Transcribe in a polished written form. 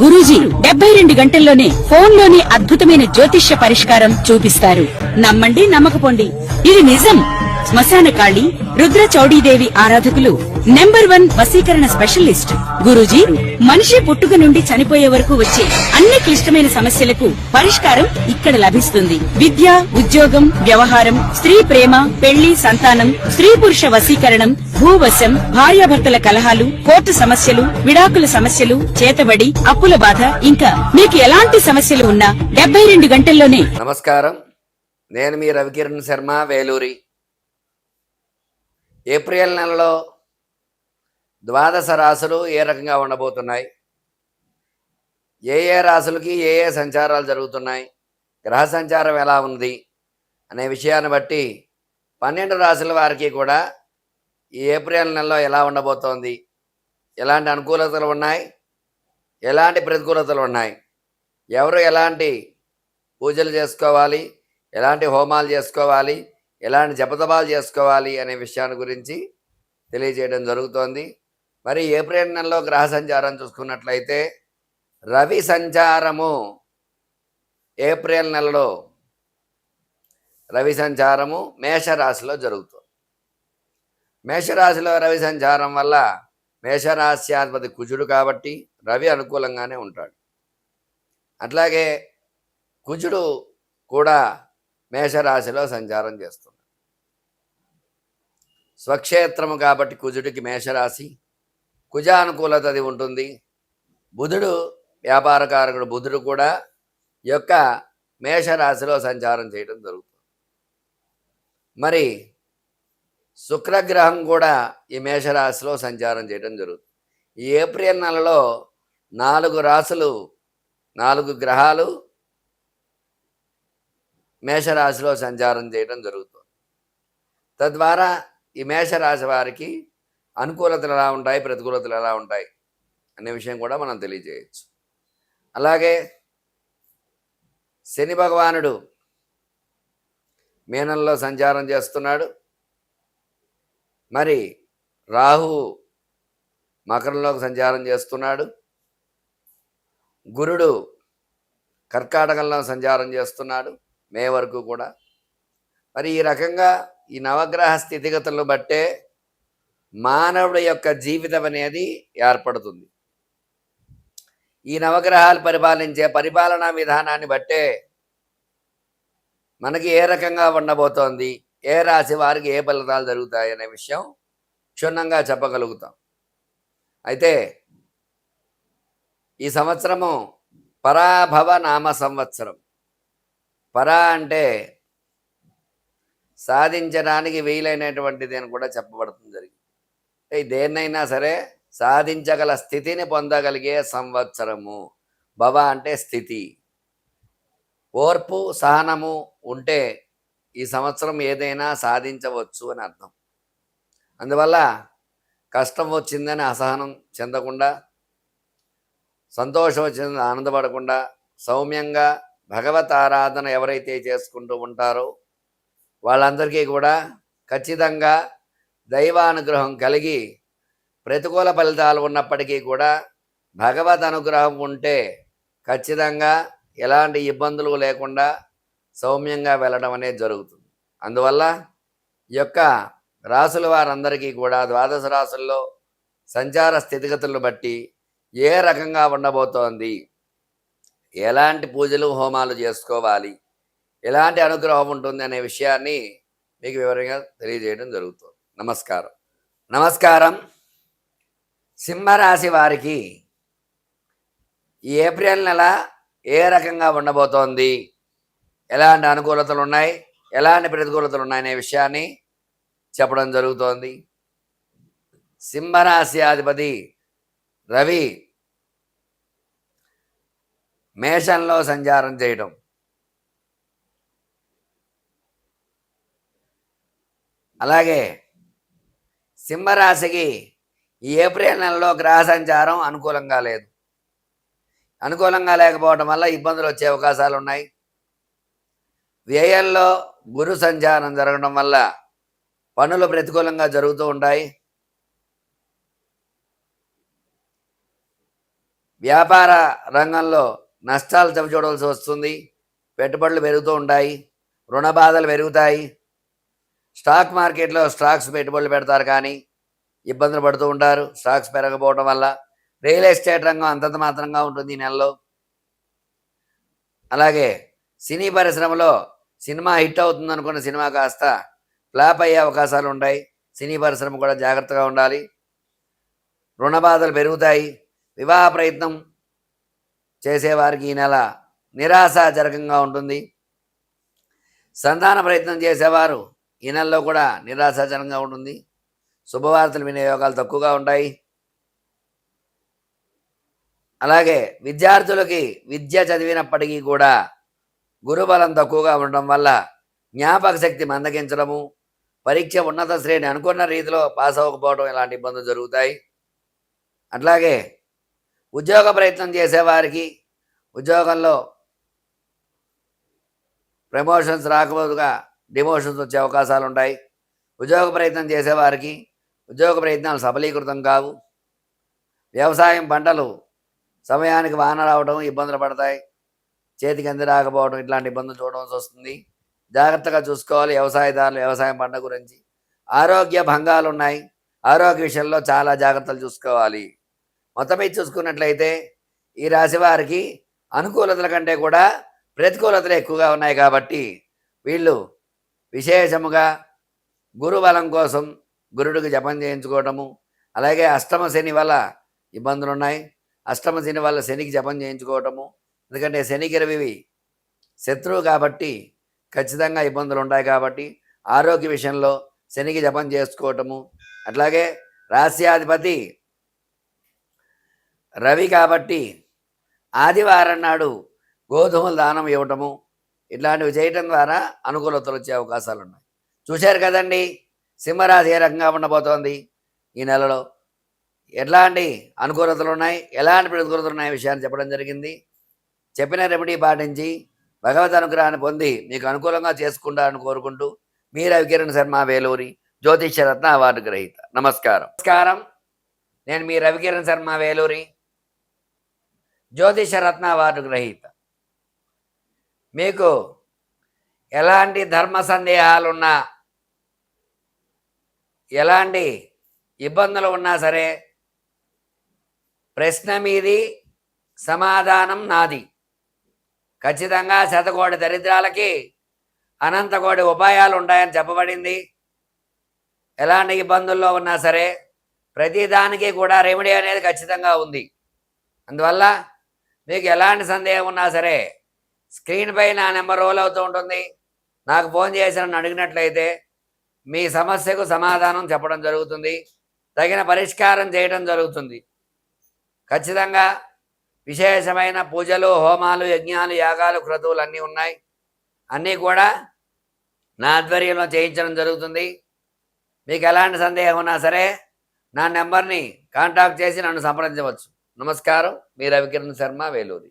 గురూజీ 72 గంటల్లోనే ఫోన్లోని అద్భుతమైన జ్యోతిష్య పరిష్కారం చూపిస్తారు. నమ్మండి, నమ్మకపోండి, ఇది నిజం. శ్మశాన కాళి రుద్ర చౌడీదేవి ఆరాధకులు నంబర్ 1 వశీకరణ స్పెషలిస్ట్ గురూజీ. మనిషి పుట్టుక నుండి చనిపోయే వరకు వచ్చే అన్ని క్లిష్టమైన సమస్యలకు పరిష్కారం ఇక్కడ లభిస్తుంది. విద్య, ఉద్యోగం, వ్యవహారం, స్త్రీ ప్రేమ, పెళ్లి, సంతానం, స్త్రీ పురుష వశీకరణం, భూవశం, భార్యాభర్తల కలహాలు, కోర్టు సమస్యలు, విడాకుల సమస్యలు, చేతబడి, అప్పుల బాధ, ఇంకా మీకు ఎలాంటి సమస్యలు ఉన్నా 72 గంటల్లోనే. నమస్కారం, నేను మీ రవికిరణ్ శర్మ, వేలూరి. ఏప్రిల్ నెలలో ద్వాదశ రాశులు ఏ రకంగా ఉండబోతున్నాయి, ఏ రాశులకి ఏ సంచారాలు జరుగుతున్నాయి, గ్రహ సంచారం ఎలా ఉంది అనే విషయాన్ని బట్టి 12 రాశుల వారికి కూడా ఈ ఏప్రిల్ నెలలో ఎలా ఉండబోతోంది, ఎలాంటి అనుకూలతలు ఉన్నాయి, ఎలాంటి ప్రతికూలతలు ఉన్నాయి, ఎవరు ఎలాంటి పూజలు చేసుకోవాలి, ఎలాంటి హోమాలు చేసుకోవాలి, ఎలాంటి జపతపాలు చేసుకోవాలి అనే విషయాన్ని గురించి తెలియజేయడం జరుగుతోంది. మరి ఏప్రిల్ నెలలో గ్రహ సంచారం చూసుకున్నట్లయితే రవి సంచారము ఏప్రిల్ నెలలో రవి సంచారము మేషరాశిలో జరుగుతుంది. మేషరాశిలో రవి సంచారం వల్ల మేషరాశ్యాధిపతి కుజుడు కాబట్టి రవి అనుకూలంగానే ఉంటాడు. అట్లాగే కుజుడు కూడా మేషరాశిలో సంచారం చేస్తున్నాడు. స్వక్షేత్రము కాబట్టి కుజుడికి మేషరాశి, కుజానుకూలత అది ఉంటుంది. బుధుడు వ్యాపారకారకుడు బుధుడు కూడా ఈ యొక్క మేషరాశిలో సంచారం చేయడం జరుగుతుంది. మరి శుక్రగ్రహం కూడా ఈ మేషరాశిలో సంచారం చేయడం జరుగుతుంది. ఈ ఏప్రిల్ నెలలో 4 రాశులు, 4 గ్రహాలు మేషరాశిలో సంచారం చేయడం జరుగుతుంది. తద్వారా ఈ మేషరాశి వారికి అనుకూలతలు ఎలా ఉంటాయి, ప్రతికూలతలు ఎలా ఉంటాయి అనే విషయం కూడా మనం తెలియజేయచ్చు. అలాగే శని భగవానుడు మీనంలో సంచారం చేస్తున్నాడు. మరి రాహు మకరంలోకి సంచారం చేస్తున్నాడు. గురుడు కర్కాటకంలో సంచారం చేస్తున్నాడు మే వరకు కూడా. మరి ఈ రకంగా ఈ నవగ్రహ స్థితిగతులను బట్టే మానవుడి యొక్క జీవితం అనేది ఏర్పడుతుంది. ఈ నవగ్రహాలు పరిపాలించే పరిపాలనా విధానాన్ని బట్టే మనకి ఏ రకంగా ఉండబోతోంది, ఏ రాశి వారికి ఏ ఫలితాలు జరుగుతాయి అనే విషయం క్షుణ్ణంగా చెప్పగలుగుతాం. అయితే ఈ సంవత్సరము పరాభవ నామ సంవత్సరం. పరా అంటే సాధించడానికి వీలైనటువంటిది అని కూడా చెప్పబడుతుంది జరిగింది. అంటే దేన్నైనా సరే సాధించగల స్థితిని పొందగలిగే సంవత్సరము. భవ అంటే స్థితి, ఓర్పు, సహనము ఉంటే ఈ సంవత్సరం ఏదైనా సాధించవచ్చు అని అర్థం. అందువల్ల కష్టం వచ్చిందని అసహనం చెందకుండా, సంతోషం వచ్చిందని ఆనందపడకుండా, సౌమ్యంగా భగవత్ ఆరాధన ఎవరైతే చేసుకుంటూ ఉంటారో వాళ్ళందరికీ కూడా ఖచ్చితంగా దైవానుగ్రహం కలిగి, ప్రతికూల ఫలితాలు ఉన్నప్పటికీ కూడా భగవద్ అనుగ్రహం ఉంటే ఖచ్చితంగా ఎలాంటి ఇబ్బందులు లేకుండా సౌమ్యంగా వెళ్ళడం అనేది జరుగుతుంది. అందువల్ల ఈ యొక్క రాసుల వారందరికీ కూడా ద్వాదశ రాసుల్లో సంచార స్థితిగతులను బట్టి ఏ రకంగా ఉండబోతోంది, ఎలాంటి పూజలు హోమాలు చేసుకోవాలి, ఎలాంటి అనుగ్రహం ఉంటుంది అనే విషయాన్ని మీకు వివరంగా తెలియజేయడం జరుగుతుంది. నమస్కారం. సింహరాశి వారికి ఈ ఏప్రిల్ నెల ఏ రకంగా ఉండబోతోంది, ఎలాంటి అనుకూలతలు ఉన్నాయి, ఎలాంటి ప్రతికూలతలు ఉన్నాయనే విషయాన్ని చెప్పడం జరుగుతోంది. సింహరాశి అధిపతి రవి మేషంలో సంచారం చేయడం, అలాగే సింహరాశికి ఈ ఏప్రిల్ నెలలో గ్రహ సంచారం అనుకూలంగా లేదు. అనుకూలంగా లేకపోవడం వల్ల ఇబ్బందులు వచ్చే అవకాశాలు ఉన్నాయి. వ్యయంలో గురు సంచారం జరగడం వల్ల పనులు ప్రతికూలంగా జరుగుతూ ఉంటాయి. వ్యాపార రంగంలో నష్టాలు చవిచూడవలసి వస్తుంది. పెట్టుబడులు పెరుగుతూ ఉంటాయి. రుణ బాధలు పెరుగుతాయి. స్టాక్ మార్కెట్లో స్టాక్స్ పెట్టుబడులు పెడతారు కానీ ఇబ్బందులు పడుతూ ఉంటారు స్టాక్స్ పెరగకపోవడం వల్ల. రియల్ ఎస్టేట్ రంగం అంతంత మాత్రంగా ఉంటుంది ఈ నెలలో. అలాగే సినీ పరిశ్రమలో సినిమా హిట్ అవుతుంది అనుకున్న సినిమా కాస్త ఫ్లాప్ అయ్యే అవకాశాలు ఉంటాయి. సినీ పరిశ్రమ కూడా జాగ్రత్తగా ఉండాలి. రుణ బాధలు పెరుగుతాయి. వివాహ ప్రయత్నం చేసేవారికి ఈ నెల నిరాశాజనకంగా ఉంటుంది. సంతాన ప్రయత్నం చేసేవారు ఈ నెలలో కూడా నిరాశాజనకంగా ఉంటుంది. శుభవార్తలు వినే యోగాలు తక్కువగా ఉంటాయి. అలాగే విద్యార్థులకి విద్య చదివినప్పటికీ కూడా గురుబలం తక్కువగా ఉండడం వల్ల జ్ఞాపక శక్తి మందగించడము, పరీక్ష ఉన్నత శ్రేణి అనుకున్న రీతిలో పాస్ అవ్వకపోవడం ఇలాంటి ఇబ్బందులు జరుగుతాయి. అట్లాగే ఉద్యోగ ప్రయత్నం చేసేవారికి ఉద్యోగంలో ప్రమోషన్స్ రాకపోదుగా డిమోషన్స్ వచ్చే అవకాశాలు ఉంటాయి. ఉద్యోగ ప్రయత్నం చేసేవారికి ఉద్యోగ ప్రయత్నాలు సఫలీకృతం కావు. వ్యవసాయం పంటలు సమయానికి వాన రావడం ఇబ్బందులు పడతాయి. చేతికి అంది రాకపోవడం ఇట్లాంటి ఇబ్బందులు చూడవలసి వస్తుంది. జాగ్రత్తగా చూసుకోవాలి వ్యవసాయదారులు వ్యవసాయం పంట గురించి. ఆరోగ్య భంగాలు ఉన్నాయి. ఆరోగ్య విషయంలో చాలా జాగ్రత్తలు చూసుకోవాలి. మొత్తం మీద చూసుకున్నట్లయితే ఈ రాశి వారికి అనుకూలతల కంటే కూడా ప్రతికూలతలు ఎక్కువగా ఉన్నాయి కాబట్టి వీళ్ళు విశేషముగా గురుబలం కోసం గురుడికి జపం చేయించుకోవటము, అలాగే అష్టమ శని వల్ల ఇబ్బందులు ఉన్నాయి. అష్టమ శని వల్ల శనికి జపం చేయించుకోవటము, ఎందుకంటే శనికి రవి శత్రువు కాబట్టి ఖచ్చితంగా ఇబ్బందులు ఉంటాయి కాబట్టి ఆరోగ్య విషయంలో శనికి జపం చేసుకోవటము, అట్లాగే రాస్యాధిపతి రవి కాబట్టి ఆదివారం నాడు గోధుమలు దానం ఇవ్వటము ఇట్లాంటివి చేయటం ద్వారా అనుకూలతలు వచ్చే అవకాశాలు ఉన్నాయి. చూశారు కదండి సింహరాశి ఏ రకంగా ఉండబోతోంది ఈ నెలలో, ఎట్లాంటి అనుకూలతలు ఉన్నాయి, ఎలాంటి ప్రతికూలతలు ఉన్నాయి విషయాన్ని చెప్పడం జరిగింది. చెప్పిన రెమెడీ పాటించి భగవద్ అనుగ్రహాన్ని పొంది మీకు అనుకూలంగా చేసుకుంటారని కోరుకుంటూ మీ రవికిరణ్ శర్మ వేలూరి జ్యోతిష్యరత్న అవార్డు గ్రహీత. నమస్కారం. నేను మీ రవికిరణ్ శర్మ వేలూరి జ్యోతిషరత్న అవార్డు గ్రహీత. మీకు ఎలాంటి ధర్మ సందేహాలున్నా, ఎలాంటి ఇబ్బందులు ఉన్నా సరే ప్రశ్న మీది, సమాధానం నాది. ఖచ్చితంగా శతకోటి దరిద్రాలకి అనంతకోటి ఉపాయాలు ఉంటాయని చెప్పబడింది. ఎలాంటి ఇబ్బందుల్లో ఉన్నా సరే ప్రతిదానికి కూడా రెమెడీ అనేది ఖచ్చితంగా ఉంది. అందువల్ల మీకు ఎలాంటి సందేహం ఉన్నా సరే స్క్రీన్పై నా నెంబర్ రోల్ అవుతూ ఉంటుంది. నాకు ఫోన్ చేసి నన్ను అడిగినట్లయితే మీ సమస్యకు సమాధానం చెప్పడం జరుగుతుంది, తగిన పరిష్కారం చేయడం జరుగుతుంది. ఖచ్చితంగా విశేషమైన పూజలు, హోమాలు, యజ్ఞాలు, యాగాలు, క్రతువులు అన్నీ ఉన్నాయి. అన్నీ కూడా నా ఆధ్వర్యంలో చేయించడం జరుగుతుంది. మీకు ఎలాంటి సందేహం ఉన్నా సరే నా నెంబర్ని కాంటాక్ట్ చేసి నన్ను సంప్రదించవచ్చు. నమస్కారం. మీ రవికిరణ్ శర్మ వేలూరి.